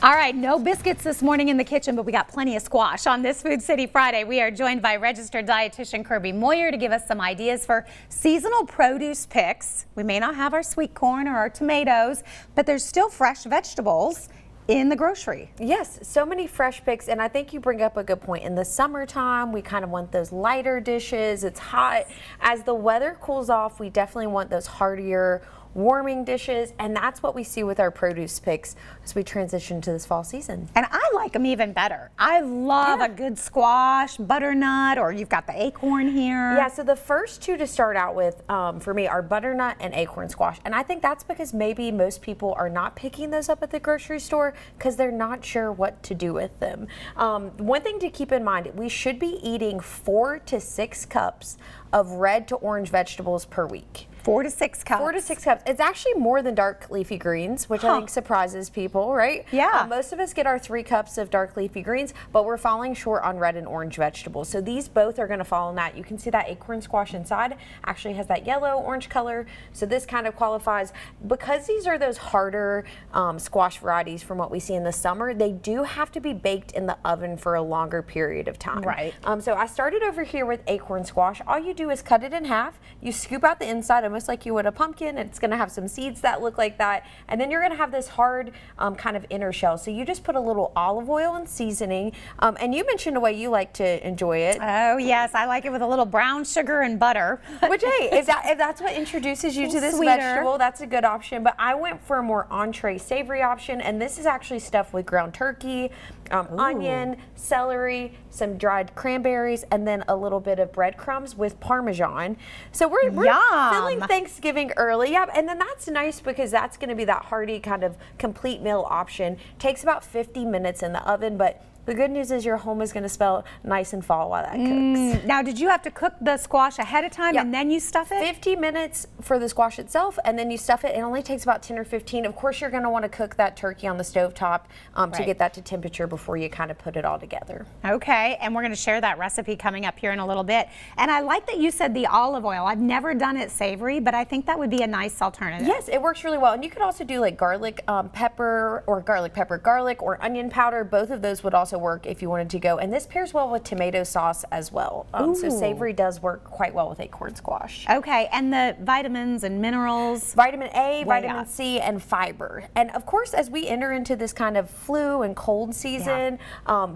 All right, no biscuits this morning in the kitchen, but we got plenty of squash. On this Food City Friday, we are joined by registered dietitian Kirby Moir to give us some ideas for seasonal produce picks. We may not have our sweet corn or our tomatoes, but there's still fresh vegetables in the grocery. Yes, so many fresh picks, and I think you bring up a good point. In the summertime, we kind of want those lighter dishes. It's hot. As the weather cools off, we definitely want those heartier, warming dishes, and that's what we see with our produce picks as we transition to this fall season. And I like them even better. I love a good squash, butternut, or you've got the acorn here. Yeah, so the first two to start out with for me are butternut and acorn squash, and I think that's because maybe most people are not picking those up at the grocery store because they're not sure what to do with them. One thing to keep in mind, we should be eating 4 to 6 cups of red to orange vegetables per week. 4 to 6 cups. 4 to 6 cups. It's actually more than dark leafy greens, which I think surprises people, right? Yeah. Most of us get our 3 cups of dark leafy greens, but we're falling short on red and orange vegetables. So these both are going to fall in that. You can see that acorn squash inside actually has that yellow orange color. So this kind of qualifies. Because these are those harder squash varieties from what we see in the summer, they do have to be baked in the oven for a longer period of time. Right. So I started over here with acorn squash. All you do is cut it in half. You scoop out the inside almost like you would a pumpkin. It's going to have some seeds that look like that, and then you're going to have this hard kind of inner shell. So you just put a little olive oil and seasoning, and you mentioned a way you like to enjoy it. Oh yes, I like it with a little brown sugar and butter. Which, hey, if that's what introduces you to this vegetable, that's a good option. But I went for a more entree savory option, and this is actually stuffed with ground turkey, onion, celery, some dried cranberries, and then a little bit of breadcrumbs with Parmesan. So we're filling Thanksgiving early. Yeah, and then that's nice because that's going to be that hearty kind of complete meal option. Takes about 50 minutes in the oven, but the good news is your home is going to smell nice and fall while that cooks. Now, did you have to cook the squash ahead of time and then you stuff it? 50 minutes for the squash itself, and then you stuff it. It only takes about 10 or 15. Of course, you're going to want to cook that turkey on the stovetop to get that to temperature before you kind of put it all together. Okay, and we're going to share that recipe coming up here in a little bit. And I like that you said the olive oil. I've never done it savory, but I think that would be a nice alternative. Yes, it works really well. And you could also do like garlic pepper or garlic or onion powder. Both of those would also work if you wanted to go, and this pairs well with tomato sauce as well. So savory does work quite well with acorn squash. Okay, and the vitamins and minerals? Vitamin A, vitamin C, and fiber. And of course, as we enter into this kind of flu and cold season,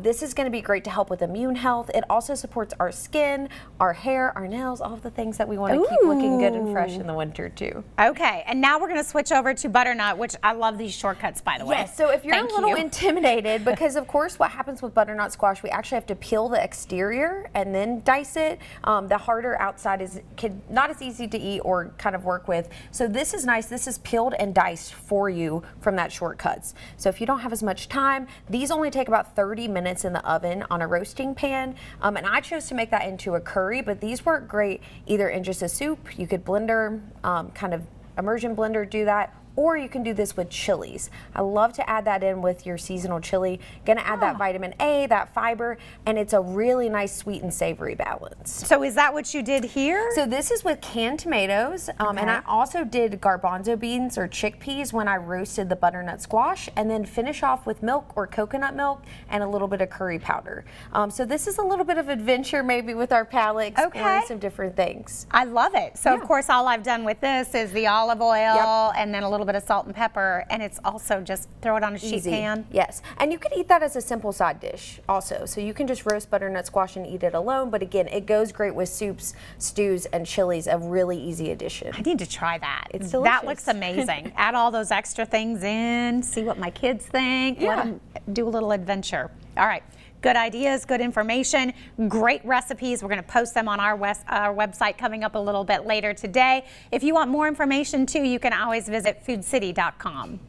this is going to be great to help with immune health. It also supports our skin, our hair, our nails, all of the things that we want to keep looking good and fresh in the winter too. Okay, and now we're going to switch over to butternut, which I love these shortcuts, by the way. Yes, so if you're a little intimidated, because of course what happens with butternut squash, we actually have to peel the exterior and then dice it. The harder outside is not as easy to eat or kind of work with. So this is nice. This is peeled and diced for you from that shortcuts. So if you don't have as much time, these only take about 30 minutes in the oven on a roasting pan. And I chose to make that into a curry, but these work great either in just a soup. You could blender, kind of immersion blender, do that. Or you can do this with chilies. I love to add that in with your seasonal chili. Gonna add that vitamin A, that fiber, and it's a really nice sweet and savory balance. So is that what you did here? So this is with canned tomatoes, and I also did garbanzo beans or chickpeas when I roasted the butternut squash, and then finish off with milk or coconut milk and a little bit of curry powder. So this is a little bit of adventure maybe with our palate, exploring some different things. I love it. So of course all I've done with this is the olive oil and then a little bit of salt and pepper, and it's also just throw it on a sheet pan. Yes, and you could eat that as a simple side dish also. So you can just roast butternut squash and eat it alone, but again, it goes great with soups, stews, and chilies, a really easy addition. I need to try that. It's delicious. That looks amazing. Add all those extra things in, see what my kids think, let them do a little adventure. All right. Good ideas, good information, great recipes. We're going to post them on our website coming up a little bit later today. If you want more information too, you can always visit foodcity.com.